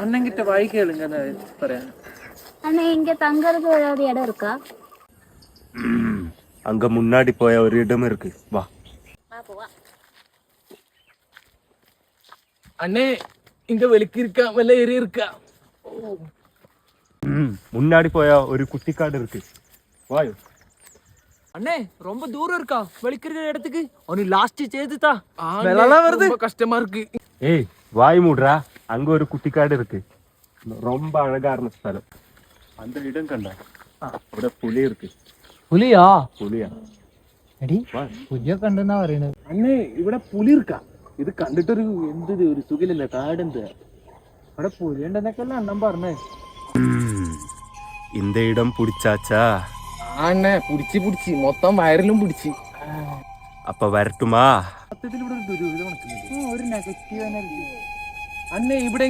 அண்ணங்கிட்ட வாய் கேளுங்க പറയാൻ. அண்ணா இங்க தங்கறதுக்கு ஏதாவது இடம் இருக்கா? அங்க முன்னாடி போய ஒரு இடம் இருக்கு, வா. அண்ணே இங்க வெளிக்கு இருக்கா வெள்ள ஏறி இருக்கா? முன்னாடி போய ஒரு குட்டிக்காடு இருக்கு, வாயோ. அண்ணே ரொம்ப தூரம் இருக்கா வெளிக்கிற இடத்துக்கு? அவனு லாஸ்ட் சேதுதா வெள்ளலாம் வருது, ரொம்ப கஷ்டமா இருக்கு. ஏய் வாய் மூடுறா, அங்க ஒரு குட்டிக்காடு இருக்கு, ரொம்ப அழகான ஸ்தலம். அந்த இடம் கண்டா അവിടെ പുലി இருக்கு. പുലിയാ? പുലിയാ എടി പുലിയെ കണ്ടെന്നാ പറയണത്. അണ്ണേ ഇവിടെ പുലി ഇരിക്കാ, ഇത് കണ്ടിട്ടൊരു എന്ത് ഒരു സുഖമില്ല, കാടെന്ത് ഇവിടെ പുലി ഉണ്ടെന്നൊക്കെയല്ല അണ്ണൻ പറഞ്ഞേ. இந்த இடம் பிடிச்சாச்சா? അണ്ണേ പിടിച്ച് മൊത്തം വയറിലും പിടിച്ച്. அப்ப வரட்டுமா? സത്യത്തിൽ ഇവിടെ ഒരു ദുരൂഹത നടക്കുന്നുണ്ട്, ഒരു നെഗറ്റീവ് എനർജി. അണ്ണേ ഇവിടെ